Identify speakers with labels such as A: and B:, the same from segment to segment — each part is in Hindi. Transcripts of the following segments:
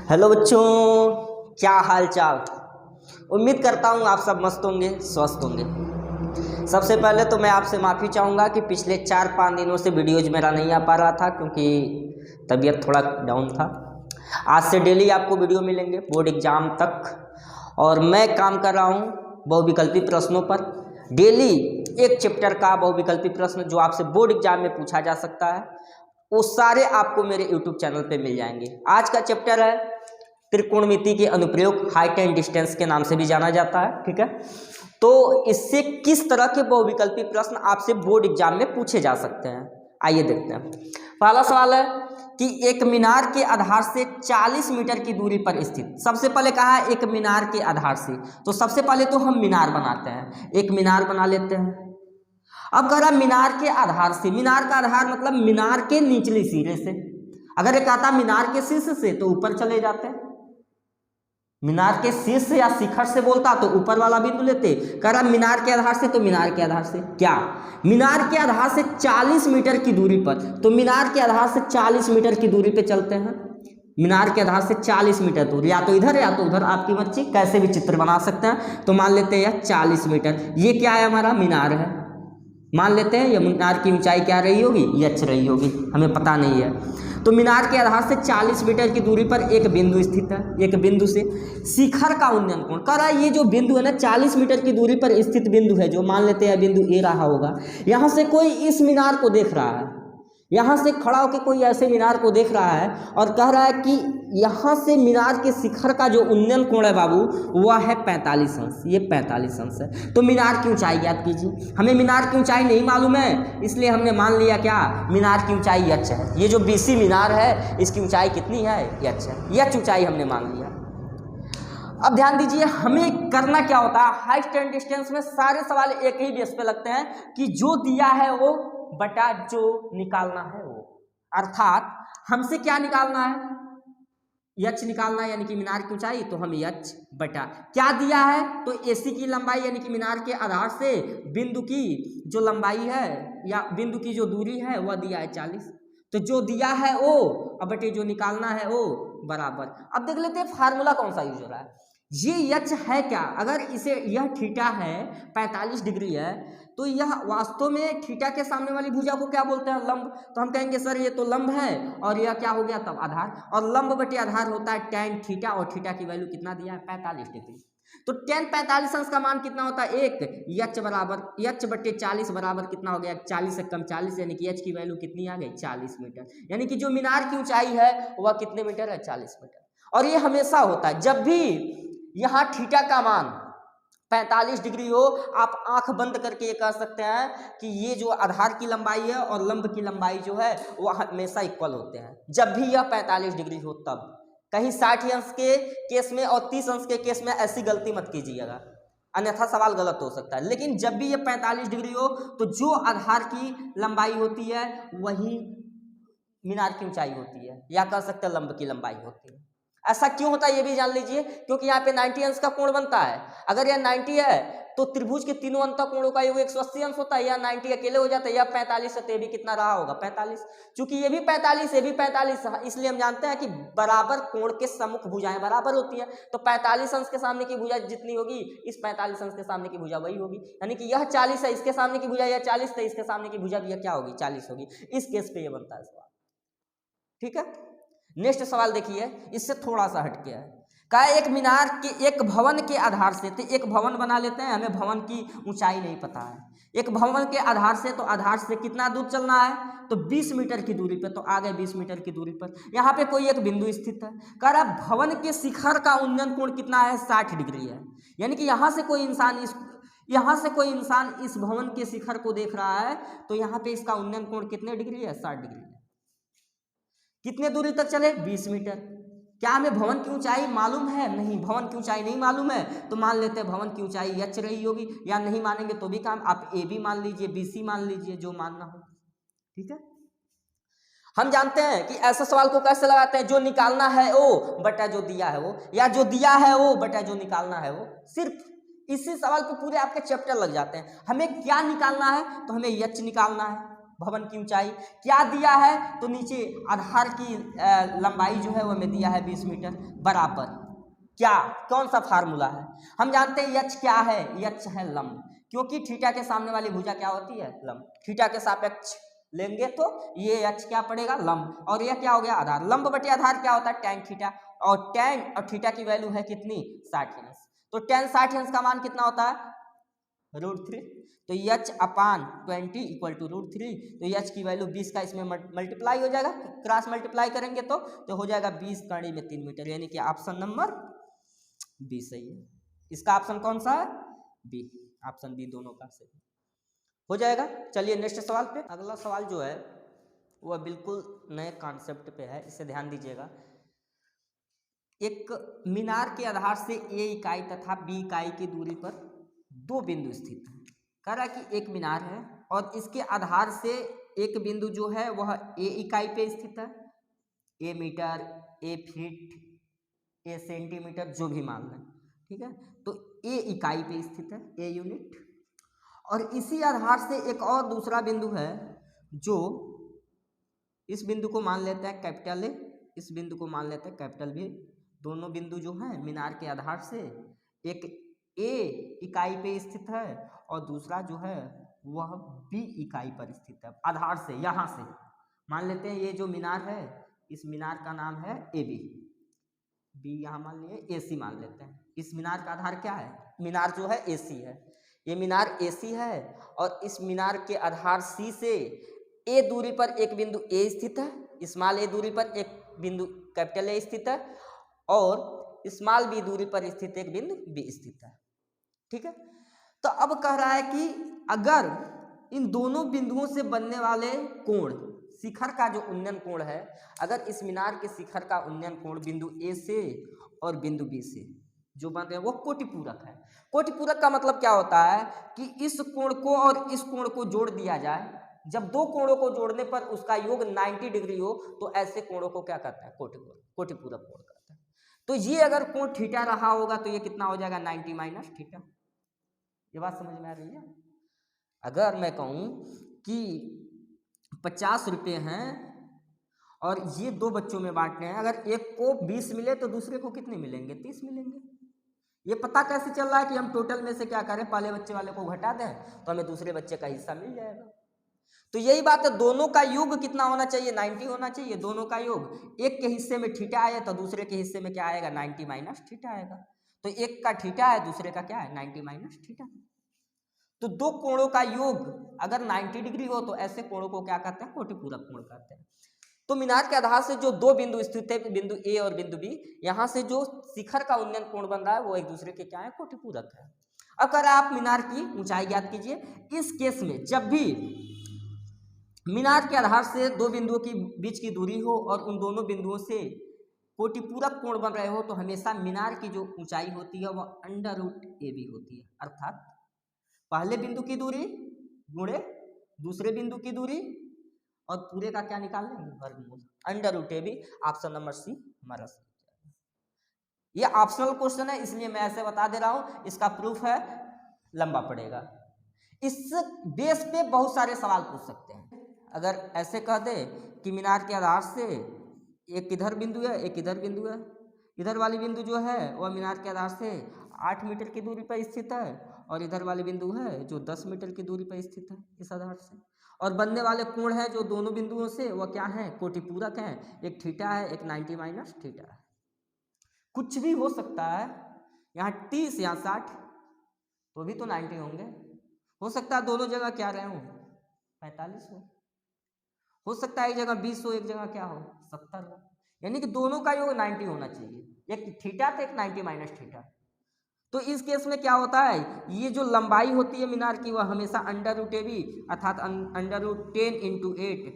A: हेलो बच्चों, क्या हाल चाल। उम्मीद करता हूँ आप सब मस्त होंगे, स्वस्थ होंगे। सबसे पहले तो मैं आपसे माफ़ी चाहूँगा कि पिछले 4-5 दिनों से वीडियोज मेरा नहीं आ पा रहा था क्योंकि तबीयत थोड़ा डाउन था। आज से डेली आपको वीडियो मिलेंगे बोर्ड एग्ज़ाम तक, और मैं काम कर रहा हूँ बहुविकल्पी प्रश्नों पर। डेली एक चैप्टर का बहुविकल्पी प्रश्न जो आपसे बोर्ड एग्जाम में पूछा जा सकता है वो सारे आपको मेरे यूट्यूब चैनल पे मिल जाएंगे। आज का चैप्टर है त्रिकोणमिति के अनुप्रयोग, हाइट एंड डिस्टेंस के नाम से भी जाना जाता है। ठीक है, तो इससे किस तरह के बहुविकल्पी प्रश्न आपसे बोर्ड एग्जाम में पूछे जा सकते हैं, आइए देखते हैं। पहला सवाल है कि एक मीनार के आधार से 40 मीटर की दूरी पर स्थित। सबसे पहले कहा है एक मीनार के आधार से, तो सबसे पहले तो हम मीनार बनाते हैं, एक मीनार बना लेते हैं। अब कह रहा मीनार के आधार से, मीनार का आधार मतलब मीनार के निचले सिरे से। अगर ये कहता मीनार के शीर्ष से तो ऊपर चले जाते, मीनार के शीर्ष या शिखर से बोलता तो ऊपर वाला बिंदु लेते। कह रहा मीनार के आधार से, तो मीनार के आधार से क्या, मीनार के आधार से 40 मीटर की दूरी पर, तो मीनार के आधार से 40 मीटर की दूरी पे चलते हैं। मीनार के आधार से 40 मीटर दूर, या तो इधर या तो उधर, आपकी मर्जी, कैसे भी चित्र बना सकते हैं। तो मान लेते हैं यह 40 मीटर, ये क्या है, हमारा मीनार है। मान लेते हैं ये मीनार की ऊंचाई क्या रही होगी, यच रही होगी, हमें पता नहीं है। तो मीनार के आधार से 40 मीटर की दूरी पर एक बिंदु स्थित है। एक बिंदु से शिखर का उन्नयन कोण, कह रहा है ये जो बिंदु है ना 40 मीटर की दूरी पर स्थित बिंदु है, जो मान लेते हैं बिंदु ए रहा होगा। यहाँ से कोई इस मीनार को देख रहा है, यहाँ से खड़ा होकर कोई ऐसे मीनार को देख रहा है और कह रहा है कि यहाँ से मीनार के शिखर का जो उन्नयन कोण है बाबू वह है 45 अंश, ये 45 अंश है। तो मीनार की ऊंचाई याद कीजिए, हमें मीनार की ऊंचाई नहीं मालूम है, इसलिए हमने मान लिया क्या, मीनार की ऊंचाई यच है। ये जो बीसी मीनार है इसकी ऊंचाई कितनी है, यच है, यच ऊंचाई हमने मान लिया। अब ध्यान दीजिए, हमें करना क्या होता है, हाइट एंड डिस्टेंस में सारे सवाल एक ही बेस पे लगते हैं कि जो दिया है वो बटा जो निकालना है वो। अर्थात हमसे क्या निकालना है, यच निकालना है, यानी कि मीनार की ऊंचाई, तो हम यच बटा क्या दिया है, तो एसी की लंबाई यानी कि मीनार के आधार से बिंदु की जो लंबाई है या बिंदु की जो दूरी है वह दिया है 40। तो जो दिया है वो अब बटे जो निकालना है वो बराबर। अब देख लेते हैं फार्मूला कौन सा यूज हो रहा है। ये यच है क्या, अगर इसे यह थीटा है 45 डिग्री है, तो यह वास्तव में थीटा के सामने वाली भुजा को क्या बोलते हैं, लंब। तो हम कहेंगे सर ये तो लंब है और यह क्या हो गया तब आधार, और लंब बटे आधार होता है tan थीटा, और थीटा की वैल्यू कितना दिया है 45 डिग्री। तो tan 45 अंश का मान कितना होता है, एक यच बराबर यच बटे 40 बराबर कितना हो गया, 40 से कम 40, यानी कि यच की वैल्यू कितनी आ गई 40 मीटर। यानी कि जो मीनार की ऊंचाई है वह कितने मीटर है, 40 मीटर। और ये हमेशा होता है जब भी यहाँ थीटा का मान 45 डिग्री हो, आप आंख बंद करके ये कह सकते हैं कि ये जो आधार की लंबाई है और लंब की लंबाई जो है वह हमेशा इक्वल होते हैं। जब भी यह 45 डिग्री हो तब, कहीं 60 अंश के केस में और 30 अंश के केस में ऐसी गलती मत कीजिएगा, अन्यथा सवाल गलत हो सकता है। लेकिन जब भी ये 45 डिग्री हो तो जो आधार की लंबाई होती है वही मीनार की ऊंचाई होती है, या कह सकते हैं लंब की लंबाई होती है। ऐसा क्यों होता है ये भी जान लीजिए, क्योंकि यहाँ पे 90 अंश का कोण बनता है। अगर यह 90 है तो त्रिभुज के तीनों अंत कोणों का योग 180 अंश होता है, या 90 अकेले हो जाता है, या 45 है तो ये भी कितना रहा होगा 45। चूंकि ये भी 45 ये भी 45, इसलिए हम जानते हैं कि बराबर कोण के सम्मुख भुजाएं बराबर होती है। तो 45 अंश के सामने की भुजा जितनी होगी इस 45 अंश के सामने की भुजा वही होगी, यानी कि यह 40 है, इसके सामने की भुजा यह 40 है, इसके सामने की भुजा भी यह क्या होगी 40 होगी। इस केस पे ये बनता है सवाल। ठीक है, नेक्स्ट सवाल देखिए, इससे थोड़ा सा हटके है। कहा एक मीनार के एक भवन के आधार से, तो एक भवन बना लेते हैं, हमें भवन की ऊंचाई नहीं पता है। एक भवन के आधार से, तो आधार से कितना दूर चलना है, तो 20 मीटर की दूरी पर, तो आ गए 20 मीटर की दूरी पर। यहाँ पे कोई एक बिंदु स्थित है, कह रहा भवन के शिखर का उन्नयन कोण कितना है, 60 डिग्री है। यानी कि यहाँ से कोई इंसान इस भवन के शिखर को देख रहा है, तो यहाँ पे इसका उन्नयन कोण कितने डिग्री है, 60 डिग्री है। कितने दूरी तक चले, 20 मीटर। क्या हमें भवन की ऊंचाई मालूम है, नहीं, भवन की ऊंचाई नहीं मालूम है, तो मान लेते हैं भवन की ऊंचाई यच रही होगी, या नहीं मानेंगे तो भी काम, आप ए भी मान लीजिए, बी सी मान लीजिए, जो मानना हो। ठीक है, हम जानते हैं कि ऐसे सवाल को कैसे लगाते हैं, जो निकालना है वो बटा जो दिया है वो, या जो दिया है वो बटा जो निकालना है वो। सिर्फ इसी सवाल पे पूरे आपके चैप्टर लग जाते हैं। हमें क्या निकालना है, तो हमें यच निकालना है, भवन की ऊंचाई क्या दिया है, तो नीचे आधार की लंबाई जो है वो हमें दिया है 20 मीटर बराबर क्या, कौन सा फार्मूला है, हम जानते हैं यच क्या है, यच है लंब, क्योंकि थीटा के सामने वाली भुजा क्या होती है, लंब। थीटा के सापेक्ष लेंगे तो ये यच क्या पड़ेगा, लंब, और यह क्या हो गया, आधार। लंब बटे आधार क्या होता है, tan थीटा, और tan और थीटा की वैल्यू है कितनी, 60 अंश, तो tan 60 अंश का मान कितना होता है, √3, तो यच अपान 20 इक्वल टू √3, तो यच की वैल्यू 20 का इसमें मल्टीप्लाई हो जाएगा, क्रॉस मल्टीप्लाई करेंगे तो हो जाएगा 20 कड़ी में 3 मीटर, यानी कि ऑप्शन नंबर बी सही है। इसका ऑप्शन कौन सा है, बी, ऑप्शन बी दोनों का सही हो जाएगा। चलिए नेक्स्ट सवाल पे, अगला सवाल जो है वह बिल्कुल नए कॉन्सेप्ट पे है, इसे ध्यान दीजिएगा। एक मीनार के आधार से ए इकाई तथा बी इकाई की दूरी पर दो बिंदु स्थित है। कह रहा है कि एक मीनार है और इसके आधार से एक बिंदु जो है वह ए इकाई पे स्थित है, ए मीटर, ए फीट, ए सेंटीमीटर, जो भी मान लें, ठीक है, तो ए इकाई पे स्थित है, ए यूनिट। और इसी आधार से एक और दूसरा बिंदु है जो इस बिंदु को मान लेते हैं कैपिटल ए, इस बिंदु को मान लेते हैं कैपिटल बी। दोनों बिंदु जो हैं मीनार के आधार से एक ए इकाई पे स्थित है और दूसरा जो है वह बी इकाई पर स्थित है। आधार से यहाँ से मान लेते हैं ये जो मीनार है, इस मीनार का नाम है ए बी, बी यहाँ मान लिए ए सी मान लेते हैं। इस मीनार का आधार क्या है, मीनार जो है ए सी है, ये मीनार ए सी है और इस मीनार के आधार सी से ए दूरी पर एक बिंदु ए स्थित है, स्मॉल ए दूरी पर एक बिंदु कैपिटल ए स्थित है और स्मॉल बी दूरी पर स्थित एक बिंदु बी स्थित है, ठीक है। तो अब कह रहा है कि अगर इन दोनों बिंदुओं से बनने वाले कोण, शिखर का जो उन्नयन कोण है, अगर इस मीनार के शिखर का उन्नयन कोण बिंदु ए से और बिंदु बी से जो बन रहे हैं वो कोटिपूरक है। कोटिपूरक का मतलब क्या होता है कि इस कोण को और इस कोण को जोड़ दिया जाए, जब दो कोणों को जोड़ने पर उसका योग 90 डिग्री हो तो ऐसे कोणों को क्या कहते हैं, कोटिपूरक कोण कहते हैं। तो ये अगर कोण थीटा रहा होगा तो ये कितना हो जाएगा, 90 माइनस थीटा। ये बात समझ में आ रही है। अगर मैं कहूं कि 50 रुपये हैं और ये दो बच्चों में बांटने हैं, अगर एक को 20 मिले तो दूसरे को कितने मिलेंगे, 30 मिलेंगे। ये पता कैसे चल रहा है कि हम टोटल में से क्या करें, पहले बच्चे वाले को घटा दें तो हमें दूसरे बच्चे का हिस्सा मिल जाएगा। तो यही बात है, दोनों का योग कितना होना चाहिए, 90 होना चाहिए। दोनों का योग, एक के हिस्से में थीटा आया तो दूसरे के हिस्से में क्या आएगा, 90 माइनस थीटा आएगा। तो एक का थीटा है, दूसरे का क्या है, 90 माइनस थीटा। तो दो कोणों का योग अगर 90 डिग्री हो तो ऐसे कोणों को क्या कहते हैं, कोटिपूरक कोण कहते हैं। तो मीनार के आधार से जो दो बिंदु स्थित है, बिंदु ए और बिंदु बी, यहां से जो शिखर का उन्नयन कोण बन रहा है वो एक दूसरे के क्या है, कोटिपूरक है। अगर आप मीनार की ऊंचाई ज्ञात कीजिए, इस केस में जब भी मीनार के आधार से दो बिंदुओं की बीच की दूरी हो और उन दोनों बिंदुओं से कोटिपूरक कोण बन रहे हो तो हमेशा मीनार की जो ऊंचाई होती है वह √AB होती है, अर्थात पहले बिंदु की दूरी गुणे दूसरे बिंदु की दूरी और पूरे का क्या निकाल लेंगे, वर्गमूल, √AB। ऑप्शन नंबर सी हमारा सही है। ये ऑप्शनल क्वेश्चन है इसलिए मैं ऐसे बता दे रहा हूं, इसका प्रूफ है लंबा पड़ेगा। इस बेस पे बहुत सारे सवाल पूछ सकते हैं। अगर ऐसे कह दे कि मीनार के आधार से एक इधर बिंदु है, एक इधर बिंदु है, इधर वाली बिंदु जो है वह मीनार के आधार से 8 मीटर की दूरी पर स्थित है और इधर वाली बिंदु है जो 10 मीटर की दूरी पर स्थित है इस आधार से, और बनने वाले कोण है जो दोनों बिंदुओं से वह क्या है, कोटिपूरक है, एक थीटा है, एक 90 माइनस थीटा है। कुछ भी हो सकता है, यहाँ 30 यहाँ 60 तो भी तो 90 होंगे, हो सकता है दोनों जगह क्या रहे हो, 45 हो सकता है एक जगह 20 हो, एक जगह क्या हो, 70 हो, यानी कि दोनों का योग 90 होना चाहिए, एक थीटा तो एक 90 माइनस थीटा। तो इस केस में क्या होता है, ये जो लंबाई होती है मीनार की वह हमेशा √AB अर्थात √10 × 8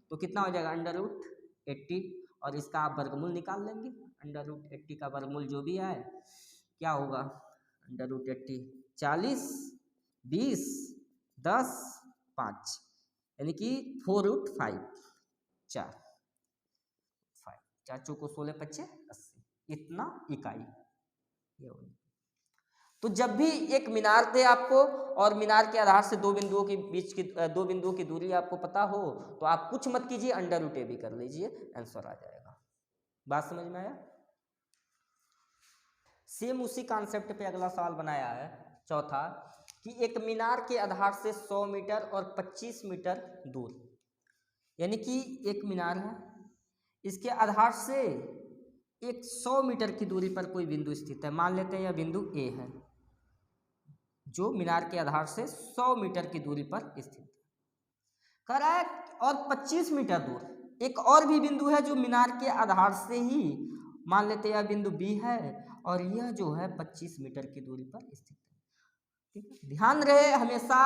A: तो कितना हो जाएगा, √80, और इसका आप वर्गमूल निकाल लेंगे। √80 का वर्गमूल जो भी है क्या होगा, √80 40 20 10 5 यानी कि 4√5 4 4 चौको 16 25 80 इतना इकाई ये होगी। तो जब भी एक मीनार दे आपको और मीनार के आधार से दो बिंदुओं के बीच की दो बिंदुओं की दूरी आपको पता हो तो आप कुछ मत कीजिए, अंडर रूट ए बी कर लीजिए, आंसर आ जाएगा। बात समझ में आया? सेम उसी कॉन्सेप्ट पे अगला सवाल बनाया है चौथा, कि एक मीनार के आधार से 100 मीटर और 25 मीटर दूर, यानी कि एक मीनार है, इसके आधार से एक 100 मीटर की दूरी पर कोई बिंदु स्थित है। मान लेते हैं यह बिंदु ए है जो मीनार के आधार से 100 मीटर की दूरी पर स्थित है। कह रहा है और 25 मीटर दूर एक और भी बिंदु है जो मीनार के आधार से ही, मान लेते हैं यह बिंदु बी है और यह जो है 25 मीटर की दूरी पर स्थित है। ठीक है, ध्यान रहे हमेशा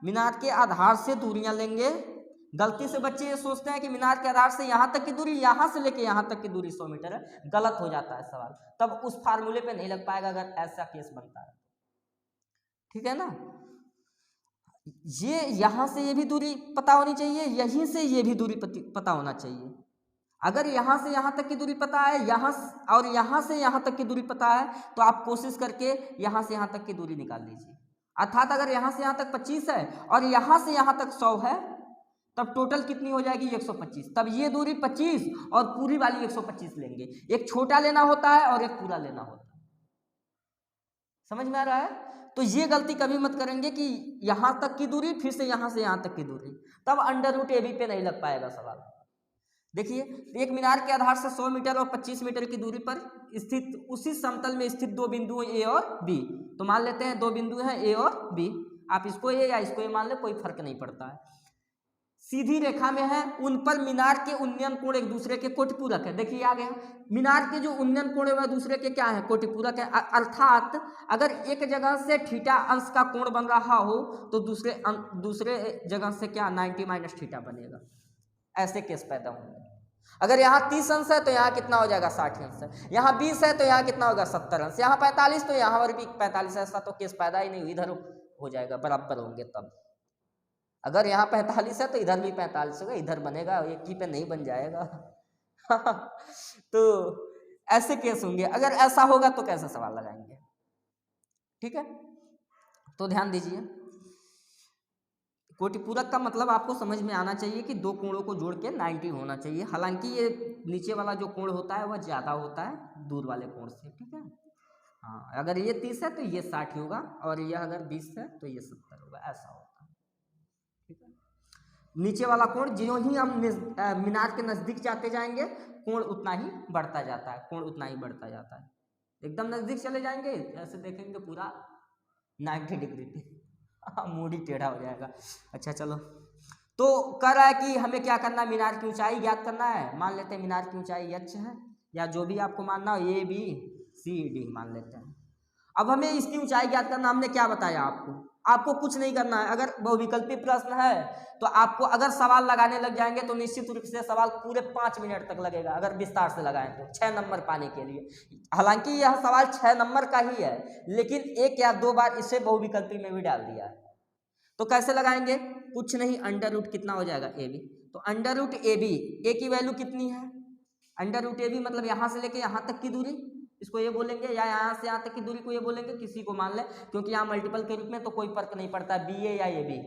A: मीनार के आधार से दूरियां लेंगे। गलती से बच्चे ये सोचते हैं कि मीनार के आधार से यहाँ तक की दूरी, यहाँ से लेके यहाँ तक की दूरी 100 मीटर है, गलत हो जाता है सवाल, तब उस फार्मूले पे नहीं लग पाएगा अगर ऐसा केस बनता है। ठीक है ना, ये यहाँ से ये भी दूरी पता होनी चाहिए, यहीं से ये भी दूरी पता होना चाहिए। अगर यहाँ से यहाँ तक की दूरी पता है, यहाँ से यहाँ तक की दूरी पता है, तो आप कोशिश करके यहाँ से यहाँ तक की दूरी निकाल लीजिए। अर्थात अगर यहाँ से यहाँ तक 25 है और यहाँ से यहाँ तक 100 है, तब टोटल कितनी हो जाएगी 125। तब ये दूरी 25 और पूरी वाली 125 लेंगे। एक छोटा लेना होता है और एक पूरा लेना होता है। समझ में आ रहा है? तो ये गलती कभी मत करेंगे कि यहाँ तक की दूरी फिर से यहाँ तक की दूरी, तब अंडर रूट ए बी पे नहीं लग पाएगा सवाल। देखिए, एक मीनार के आधार से 100 मीटर और 25 मीटर की दूरी पर स्थित उसी समतल में स्थित दो बिंदु ए और बी। तो मान लेते हैं दो बिंदु हैं ए और बी, आप इसको ए या इसको ए मान ले, कोई फर्क नहीं पड़ता है। सीधी रेखा में है, उन पर मीनार के उन्नयन कोण एक दूसरे के कोटिपूरक है। देखिए आ गया, मीनार के जो उन्नयन कोण है वह दूसरे के क्या है, कोटिपूरक है। अर्थात अगर एक जगह से थीटा अंश का कोण बन रहा हो तो दूसरे जगह से क्या 90 माइनस थीटा बनेगा। ऐसे केस पैदा होंगे। अगर यहाँ 30 अंश है तो यहाँ कितना हो जाएगा 60 अंश है, यहाँ 20 है तो यहाँ कितना होगा 70 अंश, यहाँ 45 तो यहाँ पर भी 45। ऐसा तो केस पैदा ही नहीं, इधर हो जाएगा, बराबर होंगे। तब अगर यहाँ 45 है तो इधर भी 45 होगा, इधर बनेगा, एक ही पे नहीं बन जाएगा। तो ऐसे केस होंगे। अगर ऐसा होगा तो कैसे सवाल लगाएंगे? ठीक है, तो ध्यान दीजिए, कोटिपूरक का मतलब आपको समझ में आना चाहिए कि दो कोणों को जोड़ के 90 होना चाहिए। हालांकि ये नीचे वाला जो कोण होता है वह ज़्यादा होता है दूर वाले कोण से। ठीक है, हाँ, अगर ये 30 है तो ये 60 होगा और यह अगर 20 है तो ये 70 होगा, ऐसा होता है। ठीक है, नीचे वाला कोण ज्यों ही हम मीनार के नज़दीक जाते जाएंगे कोण उतना ही बढ़ता जाता है, कोण उतना ही बढ़ता जाता है। एकदम नज़दीक चले जाएंगे ऐसे देखेंगे पूरा 90 डिग्री पे, मूड ही टेढ़ा हो जाएगा। अच्छा चलो, तो कह रहा है कि हमें क्या करना है, मीनार की ऊंचाई ज्ञात करना है। मान लेते हैं मीनार की ऊंचाई h है, या जो भी आपको मानना हो, ए बी सी डी मान लेते हैं। अब हमें इसकी ऊंचाई ज्ञात करना, हमने क्या बताया आपको कुछ नहीं करना है। अगर बहुविकल्पी प्रश्न है तो आपको अगर सवाल लगाने लग जाएंगे तो निश्चित रूप से सवाल पूरे 5 मिनट तक लगेगा, अगर विस्तार से लगाएं तो 6 नंबर पाने के लिए। हालांकि यह सवाल 6 नंबर का ही है, लेकिन 1 या 2 बार इसे बहुविकल्पी में भी डाल दिया है। तो कैसे लगाएंगे? कुछ नहीं, अंडर रूट कितना हो जाएगा ए बी। तो अंडर रूट ए बी, ए की वैल्यू कितनी है, अंडर रूट ए बी मतलब यहाँ से लेके यहाँ तक की दूरी, इसको ये बोलेंगे, या यहाँ से यहाँ तक की दूरी को ये बोलेंगे, किसी को मान ले, क्योंकि यहाँ मल्टीपल के रूप में तो कोई फर्क नहीं पड़ता, बी ए या ए बी।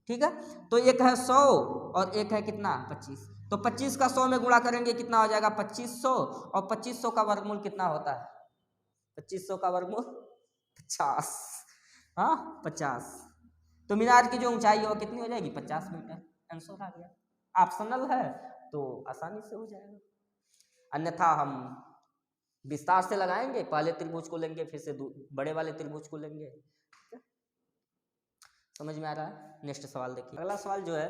A: ठीक है, तो एक है 100 और एक है कितना 25। तो 25 का 100 में गुणा करेंगे कितना हो जाएगा 2500, और 2500 का वर्गमूल कितना होता है, 2500 का वर्गमूल 50। हाँ 50। तो मीनार की जो ऊंचाई है वो कितनी हो जाएगी 50 मीटर। आंसर आ गया। ऑप्शनल है तो आसानी से हो जाएगा, अन्यथा हम विस्तार से लगाएंगे, पहले त्रिभुज को लेंगे फिर से बड़े वाले त्रिभुज को लेंगे। समझ में आ रहा है? नेक्स्ट सवाल देखिए, अगला सवाल जो है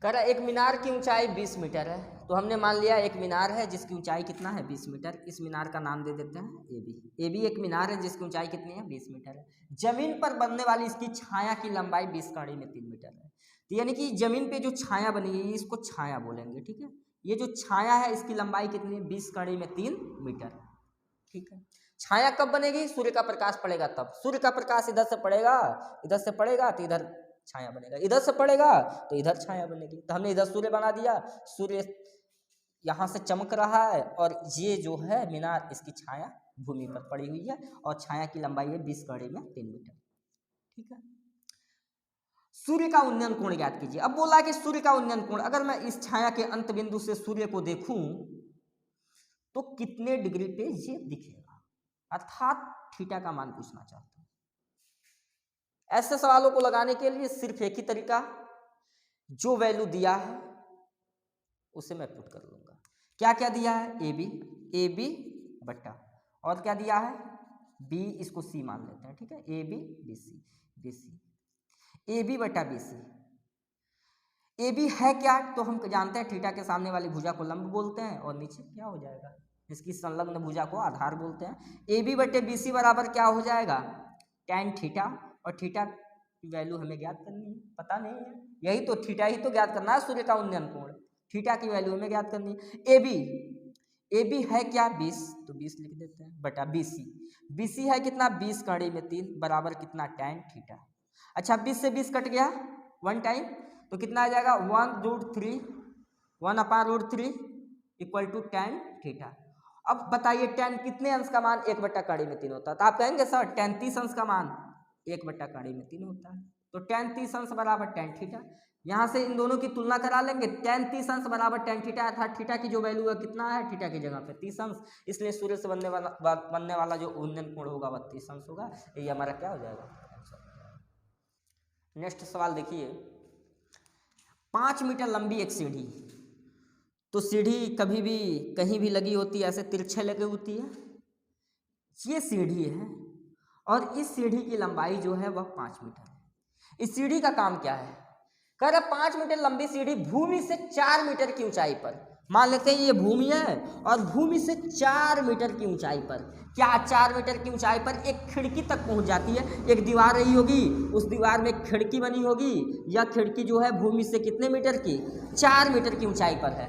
A: कह रहा है एक मीनार की ऊंचाई 20 मीटर है। तो हमने मान लिया एक मीनार है जिसकी ऊंचाई कितना है 20 मीटर। इस मीनार का नाम दे देते हैं ए बी। ए बी एक मीनार है जिसकी ऊंचाई कितनी है 20 मीटर है। जमीन पर बनने वाली इसकी छाया की लंबाई 20 कड़ी में 3 मीटर है। तो यानी कि जमीन पे जो छाया बनी है इसको छाया बोलेंगे। ठीक है, ये जो छाया है इसकी लंबाई कितनी है 20 कड़ी में 3 मीटर। ठीक है, छाया कब बनेगी, सूर्य का प्रकाश पड़ेगा तब। सूर्य का प्रकाश इधर से पड़ेगा तो इधर छाया बनेगा, इधर से पड़ेगा तो इधर छाया बनेगी। तो हमने इधर सूर्य बना दिया, सूर्य यहाँ से चमक रहा है और ये जो है मीनार इसकी छाया भूमि पर पड़ी हुई है और छाया की लंबाई है 20 कड़ी में 3 मीटर। ठीक है। सूर्य का उन्नयन कोण ज्ञात कीजिए। अब बोला कि सूर्य का उन्नयन कोण, अगर मैं इस छाया के अंत बिंदु से सूर्य को देखूं तो कितने डिग्री पे ये दिखेगा, अर्थात थीटा का मान पूछना चाहता हूं। ऐसे सवालों को लगाने के लिए सिर्फ एक ही तरीका, जो वैल्यू दिया है उसे मैं पुट कर लूंगा। क्या क्या दिया है? ए बी बट्टा, और क्या दिया है? बी, इसको सी मान लेते हैं। ठीक है, A B B C A B बटा बी सी। ए बी है क्या? तो हम जानते हैं थीटा के सामने वाली भुजा को लंब बोलते हैं और नीचे क्या हो जाएगा, इसकी संलग्न भुजा को आधार बोलते हैं। ए बी बटे बी सी बराबर क्या हो जाएगा? tan थीटा, और थीटा की वैल्यू हमें ज्ञात करनी है, पता नहीं है, यही तो थीटा ही तो ज्ञात करना है, सूर्य का उन्नयन कोण, थीटा की वैल्यू हमें ज्ञात करनी है। ए बी है क्या? 20, तो 20 लिख देते हैं, बटा बी सी है कितना? 20 कड़ी में 3 बराबर कितना? tan theta. अच्छा, 20 से 20 कट गया 1 टाइम, तो कितना आ जाएगा? 1/√3 इक्वल टू tan थीटा। अब बताइए tan कितने अंश का मान 1 कड़ी में 3 होता है? तो आप कहेंगे सर tan 30 अंश का मान 1 कड़ी में 3 होता है, तो tan 30 अंश बराबर tan थीटा। यहाँ से इन दोनों की तुलना करा लेंगे, tan 30 अंश बराबर tan थीटा, अर्थात थीटा की जो वैल्यू है कितना है? थीटा की जगह पे 30 अंश, इसलिए सूर्य से बनने वाला जो उन्नयन कोण होगा वह 30 अंश होगा। ये हमारा क्या हो जाएगा? नेक्स्ट सवाल देखिए, 5 मीटर लंबी एक सीढ़ी, तो सीढ़ी कभी भी कहीं भी लगी होती है, ऐसे तिरछे लगी होती है, ये सीढ़ी है और इस सीढ़ी की लंबाई जो है वह 5 मीटर है। इस सीढ़ी का काम क्या है? कह रहा 5 मीटर लंबी सीढ़ी भूमि से 4 मीटर की ऊंचाई पर, मान लेते हैं ये भूमि है और भूमि से 4 मीटर की ऊंचाई पर, क्या 4 मीटर की ऊंचाई पर एक खिड़की तक पहुंच जाती है? एक दीवार रही होगी, उस दीवार में खिड़की बनी होगी, या खिड़की जो है भूमि से कितने मीटर की? 4 मीटर की ऊंचाई पर है।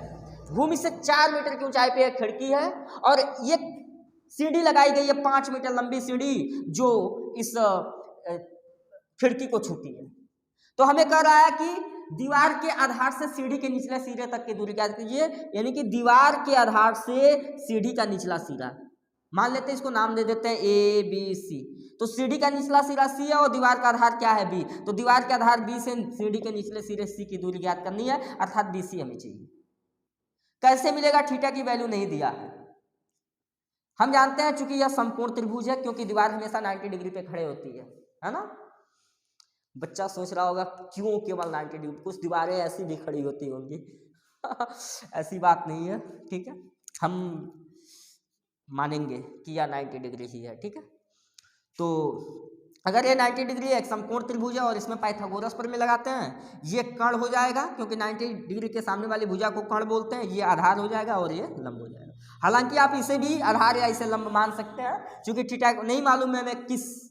A: भूमि से 4 मीटर की ऊंचाई पे एक खिड़की है और ये सीढ़ी लगाई गई है, 5 मीटर लंबी सीढ़ी जो इस खिड़की को छूती है। तो हमें कह रहा है कि दीवार के आधार से सीढ़ी के निचले सिरे तक की दूरी ज्ञात कीजिए, यानी कि दीवार के आधार से सीढ़ी का निचला सिरा, मान लेते हैं इसको नाम दे देते हैं ए बी सी। तो सीढ़ी का निचला सिरा सी है और दीवार का आधार क्या है? बी। तो दीवार के आधार बी से सीढ़ी के निचले सिरे सी की दूरी ज्ञात करनी है, अर्थात बी सी हमें चाहिए। कैसे मिलेगा? थीटा की वैल्यू नहीं दिया है। हम जानते हैं चूंकि यह समकोण त्रिभुज है, क्योंकि दीवार हमेशा 90 डिग्री पे खड़े होती है ना। बच्चा सोच रहा होगा क्यों केवल 90 डिग्री, कुछ दीवारें ऐसी भी खड़ी होती होंगी ऐसी बात नहीं है, ठीक है, हम मानेंगे कि यह 90 डिग्री ही है। ठीक है, तो अगर ये 90 डिग्री एक समकोण त्रिभुज है और इसमें पाइथागोरस प्रमेय लगाते हैं, ये कर्ण हो जाएगा, क्योंकि 90 डिग्री के सामने वाली भुजा को कर्ण बोलते हैं, ये आधार हो जाएगा और ये लंब हो जाएगा। हालांकि आप इसे भी आधार या इसे लंब मान सकते हैं, क्योंकि थीटा नहीं मालूम है मैं किस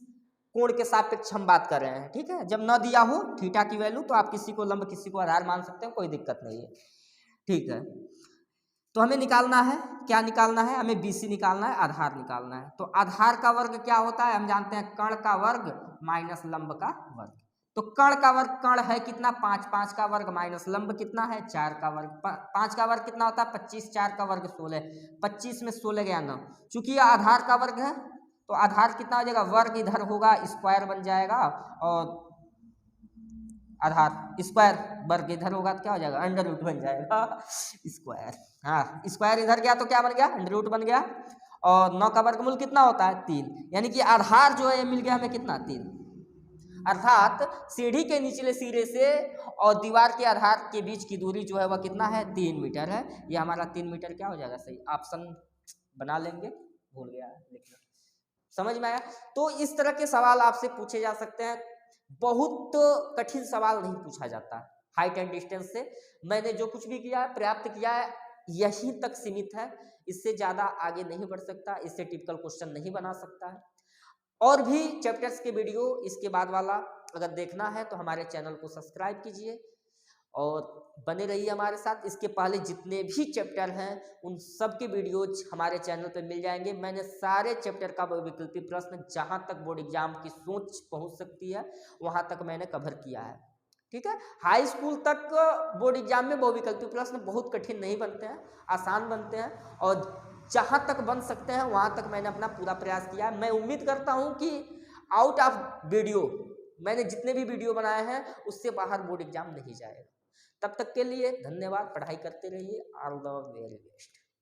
A: कोण के सापेक्ष हम बात कर रहे हैं। ठीक है, जब न दिया हो थीटा की वैल्यू तो आप किसी को लंब किसी को आधार मान सकते हैं, कोई दिक्कत नहीं है। ठीक है, तो हमें निकालना है, क्या निकालना है? हमें BC निकालना है, आधार निकालना है। तो आधार का वर्ग क्या होता है? हम जानते हैं कर्ण का वर्ग माइनस लंब का वर्ग। तो कर्ण का वर्ग, कर्ण है कितना? 5, 5 का वर्ग माइनस लंब कितना है? 4 का वर्ग। 5 का वर्ग कितना होता है? 25, 4 का वर्ग 16, 25 में 16 गया 9। चूंकि यह आधार का वर्ग है तो आधार कितना हो जाएगा? वर्ग इधर होगा, स्क्वायर बन जाएगा, और आधार स्क्वायर वर्ग इधर होगा तो क्या हो जाएगा? अंडर रूट बन जाएगा स्क्वायर। हाँ, स्क्वायर इधर गया तो क्या बन गया? अंडर रूट बन गया। और 9 का वर्गमूल कितना होता है? 3, यानी कि आधार जो है मिल गया हमें कितना? 3। अर्थात सीढ़ी के निचले सिरे से और दीवार के आधार के बीच की दूरी जो है वह कितना है? 3 मीटर है। ये हमारा 3 मीटर क्या हो जाएगा? सही ऑप्शन बना लेंगे, भूल गया लिखना, समझ में आया? तो इस तरह के सवाल आपसे पूछे जा सकते हैं, बहुत कठिन सवाल नहीं पूछा जाता हाइट एंड डिस्टेंस से। मैंने जो कुछ भी किया है, प्राप्त किया है, यहीं तक सीमित है, इससे ज़्यादा आगे नहीं बढ़ सकता, इससे टिपिकल क्वेश्चन नहीं बना सकता है। और भी चैप्टर्स के वीडियो इसके बाद वाला अगर देखना है तो हमारे चैनल को सब्सक्राइब कीजिए और बने रहिए हमारे साथ। इसके पहले जितने भी चैप्टर हैं उन सब के वीडियोज हमारे चैनल पर मिल जाएंगे। मैंने सारे चैप्टर का विकल्पी प्रश्न, जहां तक बोर्ड एग्जाम की सोच पहुंच सकती है वहां तक मैंने कवर किया है। ठीक है। हाई स्कूल तक बोर्ड एग्जाम में बहुविकल्पी प्रश्न बहुत कठिन नहीं बनते हैं, आसान बनते हैं और जहाँ तक बन सकते हैं वहाँ तक मैंने अपना पूरा प्रयास किया है। मैं उम्मीद करता हूँ कि आउट ऑफ वीडियो मैंने जितने भी वीडियो बनाए हैं उससे बाहर बोर्ड एग्जाम नहीं जाएगा। तब तक के लिए धन्यवाद, पढ़ाई करते रहिए, ऑल द वेरी बेस्ट।